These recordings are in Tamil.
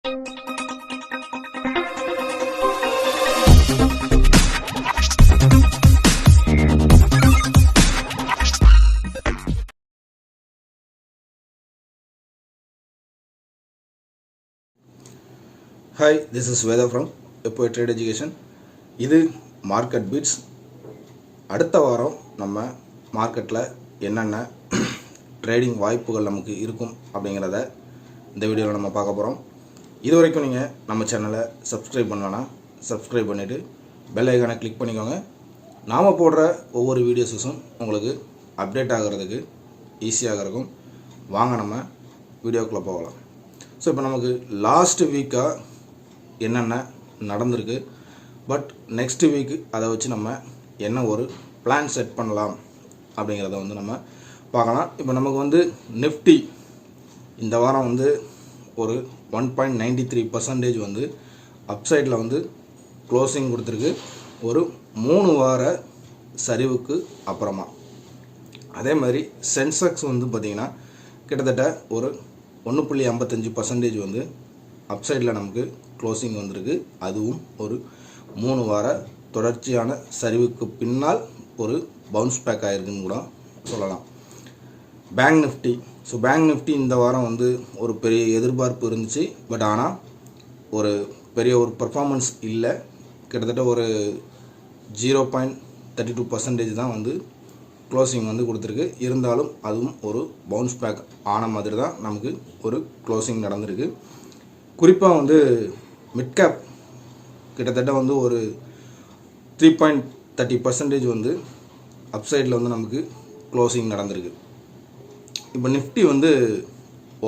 Hi, this is Veda from Epo Trade Education. இது மார்க்கெட் பீட்ஸ். அடுத்த வாரம் நம்ம மார்க்கெட்டில் என்னென்ன ட்ரேடிங் வாய்ப்புகள் நமக்கு இருக்கும் அப்படிங்கிறத இந்த வீடியோவில் நம்ம பார்க்க போகிறோம். இது வரைக்கும் நீங்கள் நம்ம சேனலை சப்ஸ்கிரைப் பண்ணலன்னா சப்ஸ்கிரைப் பண்ணிவிட்டு பெல் ஐக்கானை கிளிக் பண்ணிக்கோங்க. நாம் போடுற ஒவ்வொரு வீடியோஸும் உங்களுக்கு அப்டேட் ஆகிறதுக்கு ஈஸியாக இருக்கும். வாங்க நம்ம வீடியோக்குள்ளே போகலாம். ஸோ இப்போ நமக்கு லாஸ்ட் வீக்காக என்னென்ன நடந்திருக்கு, பட் நெக்ஸ்ட் வீக்கு அதை வச்சு நம்ம என்ன ஒரு பிளான் செட் பண்ணலாம் அப்படிங்கிறத நம்ம பார்க்கலாம். இப்போ நமக்கு நிஃப்டி இந்த வாரம் ஒரு 1.93% அப்சைடில் க்ளோசிங் கொடுத்துருக்கு, ஒரு 3 வார சரிவுக்கு அப்புறமா. அதே மாதிரி சென்செக்ஸ் பார்த்திங்கன்னா கிட்டத்தட்ட ஒரு 1.55% அப்சைடில் நமக்கு க்ளோசிங் வந்திருக்கு. அதுவும் ஒரு 3 வார தொடர்ச்சியான சரிவுக்கு பின்னால் ஒரு பவுன்ஸ் பேக் ஆகிருக்குன்னு கூட சொல்லலாம். பேங்க் நிஃப்டி இந்த வாரம் ஒரு பெரிய எதிர்பார்ப்பு இருந்துச்சு, பட் ஆனால் ஒரு பெரிய ஒரு பர்ஃபார்மன்ஸ் இல்லை. கிட்டத்தட்ட ஒரு 0.32% தான் க்ளோசிங் கொடுத்துருக்கு. இருந்தாலும் அதுவும் ஒரு பவுன்ஸ் பேக் ஆன மாதிரி தான் நமக்கு ஒரு க்ளோசிங் நடந்திருக்கு. குறிப்பாக மிட் கேப் கிட்டத்தட்ட ஒரு 3.30% அப்சைடில் நமக்கு க்ளோசிங் நடந்திருக்கு. இப்போ நிஃப்டி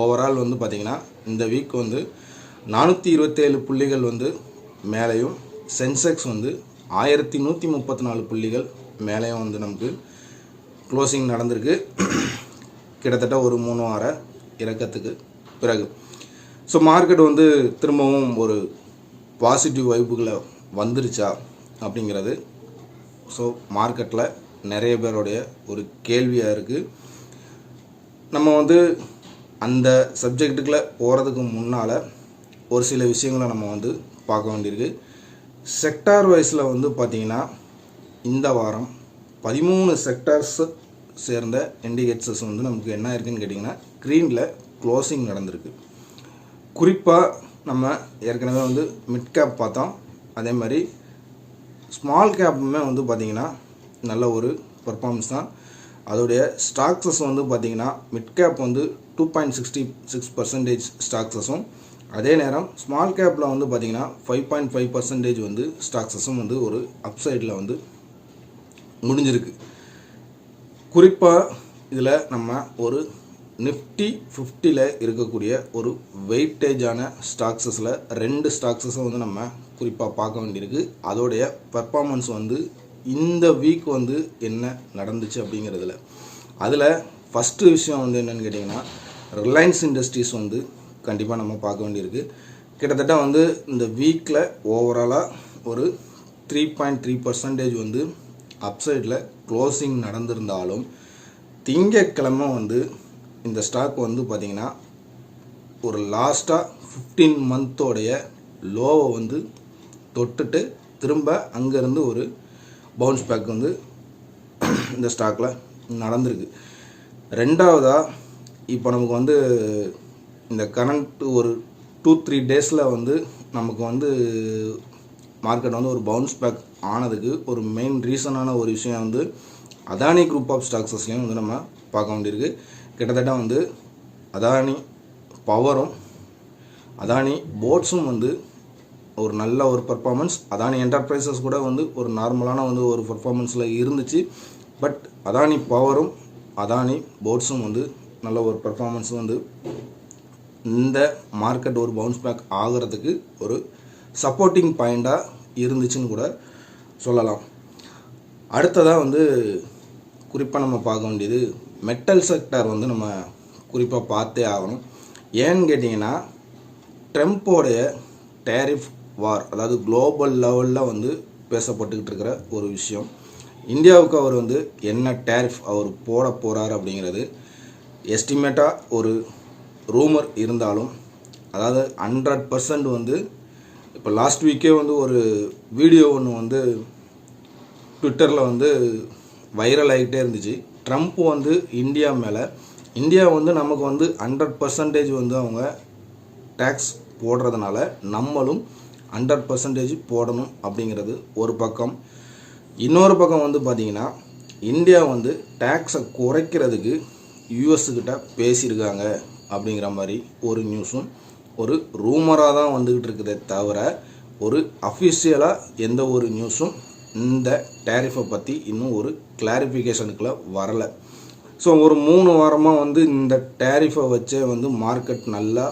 ஓவரால் பார்த்திங்கன்னா இந்த வீக் 427 புள்ளிகள் மேலேயும், சென்செக்ஸ் 1134 புள்ளிகள் மேலேயும் நமக்கு க்ளோசிங் நடந்திருக்கு. கிட்டத்தட்ட ஒரு 3 வார இறக்கத்துக்கு பிறகு. ஸோ மார்க்கெட் திரும்பவும் ஒரு பாசிட்டிவ் வைப்புகளை வந்துருச்சா அப்படிங்கிறது ஸோ மார்க்கெட்டில் நிறைய பேருடைய ஒரு கேள்வியாக இருக்குது. நம்ம அந்த சப்ஜெக்டுக்குள்ளே போகிறதுக்கு முன்னால் ஒரு சில விஷயங்களை நம்ம பார்க்க வேண்டியிருக்கு. செக்டார் வைஸில் பார்த்திங்கன்னா இந்த வாரம் 13 செக்டார்ஸ் சேர்ந்த இண்டிகேட்டர்ஸ் நமக்கு என்ன இருக்குதுன்னு கேட்டிங்கன்னா க்ரீனில் க்ளோசிங் நடந்திருக்கு. குறிப்பாக நம்ம ஏற்கனவே மிட் கேப் பார்த்தோம். அதே மாதிரி ஸ்மால் கேப்புமே பார்த்திங்கன்னா நல்ல ஒரு பர்ஃபார்மன்ஸ் தான். அதோடைய ஸ்டாக்ஸஸ் பார்த்திங்கன்னா மிட் கேப் 2.66% ஸ்டாக்ஸஸும், அதே நேரம் ஸ்மால் கேப்பில் பார்த்திங்கன்னா 5.5% ஸ்டாக்ஸஸும் ஒரு அப்சைடில் முடிஞ்சிருக்கு. குறிப்பாக இதில் நம்ம ஒரு நிஃப்டி 50ல் இருக்கக்கூடிய ஒரு வெயிட்டேஜான ஸ்டாக்ஸஸில் 2 ஸ்டாக்ஸஸும் நம்ம குறிப்பாக பார்க்க வேண்டியிருக்கு. அதோடைய பர்ஃபார்மன்ஸ் இந்த வீக் என்ன நடந்துச்சு அப்படிங்கிறதுல. அதில் ஃபஸ்ட்டு விஷயம் என்னென்னு கேட்டிங்கன்னா ரிலையன்ஸ் இண்டஸ்ட்ரீஸ் கண்டிப்பாக நம்ம பார்க்க வேண்டியிருக்கு. கிட்டத்தட்ட இந்த வீக்கில் ஓவராலாக ஒரு 3.3% அப்சைடில் க்ளோசிங் நடந்திருந்தாலும், திங்கட்கிழமை இந்த ஸ்டாக் பார்த்திங்கன்னா ஒரு லாஸ்ட்டாக 15 மந்தோடைய லோவை தொட்டுட்டு திரும்ப அங்கேருந்து ஒரு பவுன்ஸ் பேக் இந்த ஸ்டாக்கில் நடந்திருக்கு. ரெண்டாவதாக இப்போ நமக்கு இந்த கரண்ட் ஒரு 2-3 டேஸில் நமக்கு மார்க்கெட் ஒரு பவுன்ஸ் பேக் ஆனதுக்கு ஒரு மெயின் ரீசனான ஒரு விஷயம் அதானி குரூப் ஆஃப் ஸ்டாக்ஸஸ்லேயும் நம்ம பார்க்க வேண்டியிருக்கு. கிட்டத்தட்ட அதானி பவரும் அதானி போட்ஸும் ஒரு நல்ல ஒரு பர்ஃபார்மன்ஸ். அதானி என்டர்பிரைசஸ் கூட ஒரு நார்மலான ஒரு பர்ஃபார்மன்ஸில் இருந்துச்சு. பட் அதானி பவரும் அதானி போட்ஸும் நல்ல ஒரு பர்ஃபார்மன்ஸ் இந்த மார்க்கெட் ஒரு பவுன்ஸ் பேக் ஆகிறதுக்கு ஒரு சப்போர்ட்டிங் பாயிண்டாக இருந்துச்சுன்னு கூட சொல்லலாம். அடுத்ததாக குறிப்பாக நம்ம பார்க்க வேண்டியது மெட்டல் செக்டார் நம்ம குறிப்பாக பார்த்தே ஆகணும். ஏன்னு கேட்டிங்கன்னா ட்ரம்ப்போடைய டேரிஃப் வார், அதாவது குளோபல் லெவலில் பேசப்பட்டுக்கிட்டு இருக்கிற ஒரு விஷயம். இந்தியாவுக்கு அவர் என்ன டேரிஃப் அவர் போட போகிறார் அப்படிங்கிறது எஸ்டிமேட்டாக ஒரு ரூமர் இருந்தாலும் அதாவது 100% வந்து இப்போ லாஸ்ட் வீக்கே வந்து ஒரு வீடியோ ஒன்று வந்து ட்விட்டரில் வந்து வைரல் ஆகிட்டே இருந்துச்சு. ட்ரம்ப் வந்து இந்தியா வந்து நமக்கு வந்து 100% வந்து அவங்க டேக்ஸ் போடுறதுனால நம்மளும் 100% போடணும் அப்படிங்கிறது ஒரு பக்கம். இன்னொரு பக்கம் வந்து பார்த்திங்கன்னா இந்தியா வந்து டேக்ஸை குறைக்கிறதுக்கு யூஎஸ்கிட்ட பேசியிருக்காங்க அப்படிங்கிற மாதிரி ஒரு நியூஸும் ஒரு ரூமராக தான் வந்துக்கிட்டு இருக்குதே தவிர ஒரு அஃபிஷியலாக எந்த ஒரு நியூஸும் இந்த டேரிஃபை பற்றி இன்னும் ஒரு கிளாரிஃபிகேஷனுக்குள்ள வரலை. ஸோ ஒரு 3 வாரமாக வந்து இந்த டேரிஃபை வச்சே வந்து மார்க்கெட் நல்லா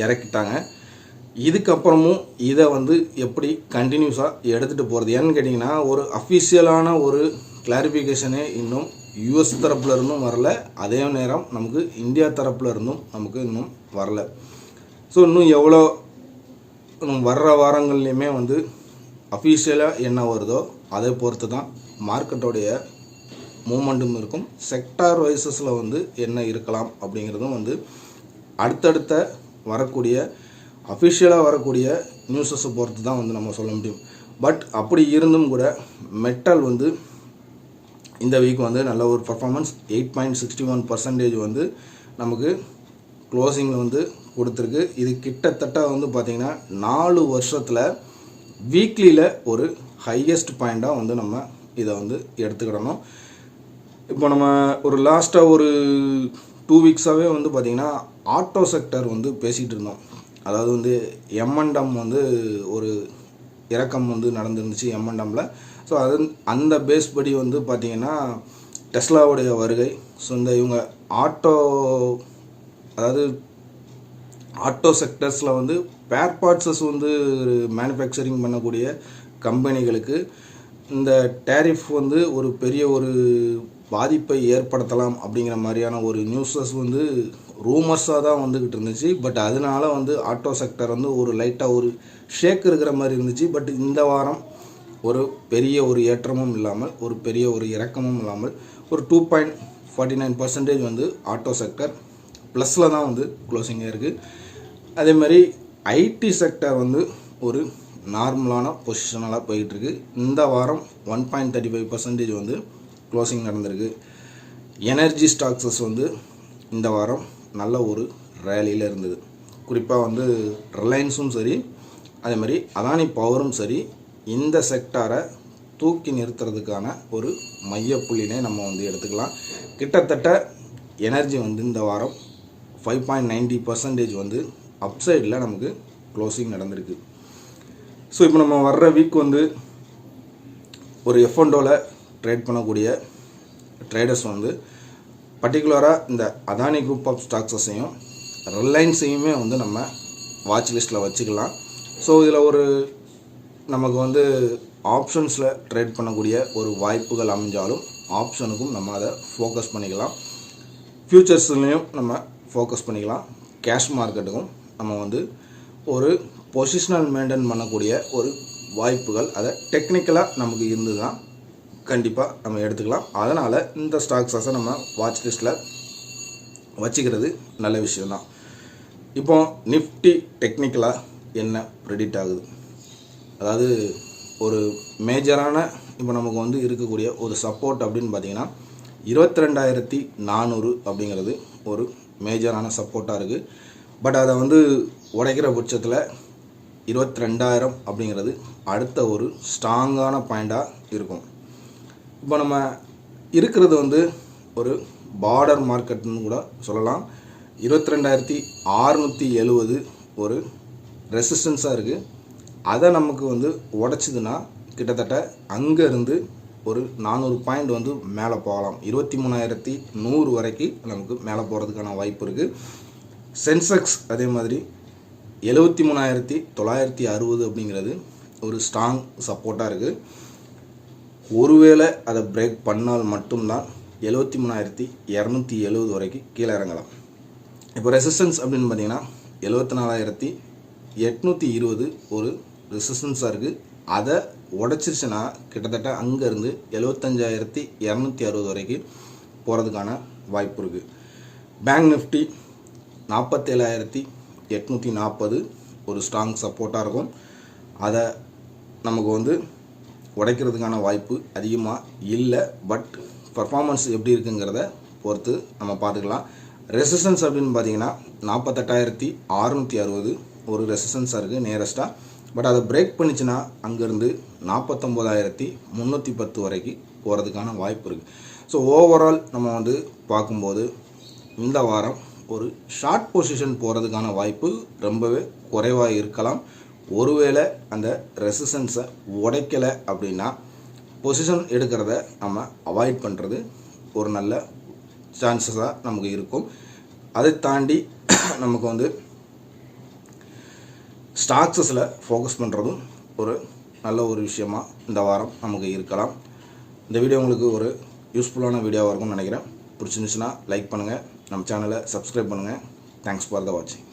இறக்கிட்டாங்க. இதுக்கப்புறமும் இதை வந்து எப்படி கண்டினியூஸாக எடுத்துகிட்டு போகிறது ஏன்னு கேட்டிங்கன்னா ஒரு அஃபிஷியலான ஒரு கிளாரிஃபிகேஷனே இன்னும் யூஎஸ் தரப்பில் இருந்தும் வரல, அதே நேரம் நமக்கு இந்தியா தரப்பில் இருந்தும் நமக்கு இன்னும் வரல. ஸோ இன்னும் எவ்வளோ வர்ற வாரங்கள்லையுமே வந்து அஃபிஷியலாக என்ன வருதோ அதை பொறுத்து தான் மார்க்கெட்டோடைய மூமெண்ட்டும் இருக்கும். செக்டார் வைஸஸில் வந்து என்ன இருக்கலாம் அப்படிங்கிறதும் வந்து அடுத்தடுத்த வரக்கூடிய அஃபிஷியலாக வரக்கூடிய நியூஸஸை பொறுத்து தான் வந்து நம்ம சொல்ல முடியும். பட் அப்படி இருந்தும் கூட மெட்டல் வந்து இந்த வீக் வந்து நல்ல ஒரு பர்ஃபார்மன்ஸ் 8.61% வந்து நமக்கு க்ளோசிங்கில் வந்து கொடுத்துருக்கு. இது கிட்டத்தட்ட வந்து பார்த்திங்கன்னா 4 வருஷத்தில் வீக்லியில் ஒரு ஹையஸ்ட் பாயிண்ட்டாக வந்து நம்ம இதை வந்து எடுத்துக்கிடணும். இப்போ நம்ம ஒரு லாஸ்ட்டாக ஒரு 2 வீக்ஸாகவே வந்து பார்த்திங்கன்னா ஆட்டோ செக்டர் வந்து பேசிகிட்டு இருந்தோம். அதாவது வந்து M&M வந்து ஒரு இறக்கம் வந்து நடந்துருந்துச்சு M&Mல. ஸோ அந்த பேஸ் படி வந்து பார்த்திங்கன்னா டெஸ்லாவுடைய வருகை. ஸோ இந்த இவங்க ஆட்டோ செக்டர்ஸில் வந்து பேர் பார்ட்ஸஸ் வந்து மேனுஃபேக்சரிங் பண்ணக்கூடிய கம்பெனிகளுக்கு இந்த டேரிஃப் வந்து ஒரு பெரிய ஒரு பாதிப்பை ஏற்படுத்தலாம் அப்படிங்கிற மாதிரியான ஒரு நியூஸஸ் வந்து ரூமர்ஸாக தான் வந்துக்கிட்டு இருந்துச்சு. பட் அதனால வந்து ஆட்டோ செக்டர் வந்து ஒரு லைட்டாக ஒரு ஷேக் இருக்கிற மாதிரி இருந்துச்சு. பட் இந்த வாரம் ஒரு பெரிய ஒரு ஏற்றமும் இல்லாமல் ஒரு பெரிய ஒரு இறக்கமும் இல்லாமல் ஒரு 2.49% வந்து ஆட்டோ செக்டர் ப்ளஸில் தான் வந்து க்ளோசிங்காக இருக்குது. அதே மாதிரி ஐடி செக்டர் வந்து ஒரு நார்மலான பொசிஷனலாக போயிட்டுருக்கு. இந்த வாரம் 1.35% வந்து க்ளோசிங் நடந்திருக்கு. எனர்ஜி ஸ்டாக்ஸஸ் வந்து இந்த வாரம் நல்ல ஒரு ரேலியில் இருந்தது. குறிப்பாக வந்து ரிலையன்ஸும் சரி, அதே மாதிரி அதானி பவரும் சரி, இந்த செக்டாரை தூக்கி நிறுத்துறதுக்கான ஒரு மையப்புள்ளினே நம்ம வந்து எடுத்துக்கலாம். கிட்டத்தட்ட எனர்ஜி வந்து இந்த வாரம் 5.90% வந்து அப்சைடில் நமக்கு க்ளோசிங் நடந்திருக்கு. ஸோ இப்போ நம்ம வர்ற வீக் வந்து ஒரு F&Oவில் ட்ரேட் பண்ணக்கூடிய ட்ரேடர்ஸ் வந்து பர்டிகுலராக இந்த அதானி குரூப் ஆஃப் ஸ்டாக்ஸஸையும் ரிலையன்ஸையுமே வந்து நம்ம வாட்ச் லிஸ்ட்டில் வச்சுக்கலாம். ஸோ இதில் ஒரு நமக்கு வந்து ஆப்ஷன்ஸில் ட்ரேட் பண்ணக்கூடிய ஒரு வாய்ப்புகள் அமைஞ்சாலும் ஆப்ஷனுக்கும் நம்ம அதை ஃபோக்கஸ் பண்ணிக்கலாம். ஃப்யூச்சர்ஸ்லையும் நம்ம ஃபோக்கஸ் பண்ணிக்கலாம். கேஷ் மார்க்கெட்டுக்கும் நம்ம வந்து ஒரு பொசிஷனல் மெயின்டைன் பண்ணக்கூடிய ஒரு வாய்ப்புகள் அதை டெக்னிக்கலாக நமக்கு இருந்து தான் கண்டிப்பாக நம்ம எடுத்துக்கலாம். அதனால் இந்த ஸ்டாக்ஸஸை நம்ம வாட்ச் லிஸ்ட்டில் வச்சுக்கிறது நல்ல விஷயம்தான். இப்போ நிஃப்டி டெக்னிக்கலாக என்ன ப்ரெடிக்ட் ஆகுது, அதாவது ஒரு மேஜரான இப்போ நமக்கு வந்து இருக்கக்கூடிய ஒரு சப்போர்ட் அப்படின்னு பார்த்தீங்கன்னா 22,400 அப்படிங்கிறது ஒரு மேஜரான சப்போர்ட்டாக இருக்குது. பட் அதை வந்து உடைக்கிற பட்சத்தில் 22,000 அப்படிங்கிறது அடுத்த ஒரு ஸ்ட்ராங்கான பாயிண்டாக இருக்கும். இப்போ நம்ம இருக்கிறது வந்து ஒரு பார்டர் மார்க்கெட்னு கூட சொல்லலாம். 22,670 ஒரு ரெசிஸ்டன்ஸாக இருக்குது. அதை நமக்கு வந்து உடைச்சிதுன்னா கிட்டத்தட்ட அங்கேருந்து ஒரு 400 பாயிண்ட் வந்து மேலே போகலாம். 23,100 வரைக்கும் நமக்கு மேலே போகிறதுக்கான வாய்ப்பு இருக்குது. சென்செக்ஸ் அதே மாதிரி 73,960 அப்படிங்கிறது ஒரு ஸ்ட்ராங் சப்போர்ட்டாக இருக்குது. ஒருவேளை அதை பிரேக் பண்ணால் மட்டும்தான் 73,270 வரைக்கும் கீழே இறங்கலாம். இப்போ ரெசிஸ்டன்ஸ் அப்படின்னு பார்த்தீங்கன்னா 74,820 ஒரு ரெசிஸ்டன்ஸாக இருக்குது. அதை உடைச்சிருச்சுன்னா கிட்டத்தட்ட அங்கேருந்து 75,260 வரைக்கும் போகிறதுக்கான வாய்ப்பு இருக்குது. பேங்க் நிஃப்டி 47,000 840 ஒரு ஸ்ட்ராங் சப்போர்ட்டாக இருக்கும். அதை நமக்கு வந்து உடைக்கிறதுக்கான வாய்ப்பு அதிகமாக இல்லை. பட் பர்ஃபார்மன்ஸ் எப்படி இருக்குங்கிறத பொறுத்து நம்ம பார்த்துக்கலாம். ரெசிஸ்டன்ஸ் அப்படின்னு பார்த்தீங்கன்னா 48,660 ஒரு ரெசிஸ்டன்ஸாக இருக்குது நியரஸ்ட்டாக. பட் அதை பிரேக் பண்ணிச்சுன்னா அங்கேருந்து 49,310 வரைக்கும் போகிறதுக்கான வாய்ப்பு இருக்குது. ஸோ ஓவரால் நம்ம வந்து பார்க்கும்போது இந்த வாரம் ஒரு ஷார்ட் பொசிஷன் போகிறதுக்கான வாய்ப்பு ரொம்பவே குறைவாக இருக்கலாம். ஒருவேளை அந்த ரெசிஸ்டன்ஸை உடைக்கலை அப்படின்னா பொசிஷன் எடுக்கிறத நம்ம அவாய்ட் பண்ணுறது ஒரு நல்ல சான்சஸாக நமக்கு இருக்கும். அதை தாண்டி நமக்கு வந்து ஸ்டாக்ஸஸில் ஃபோக்கஸ் பண்ணுறதும் ஒரு நல்ல ஒரு விஷயமா இந்த வாரம் நமக்கு இருக்கலாம். இந்த வீடியோ உங்களுக்கு ஒரு யூஸ்ஃபுல்லான வீடியோவாக இருக்கும்னு நினைக்கிறேன். பிடிச்சிருந்துச்சுன்னா லைக் பண்ணுங்கள், நம்ம சேனலை சப்ஸ்கிரைப் பண்ணுங்கள். தேங்க்ஸ் ஃபார் த வாட்சிங்.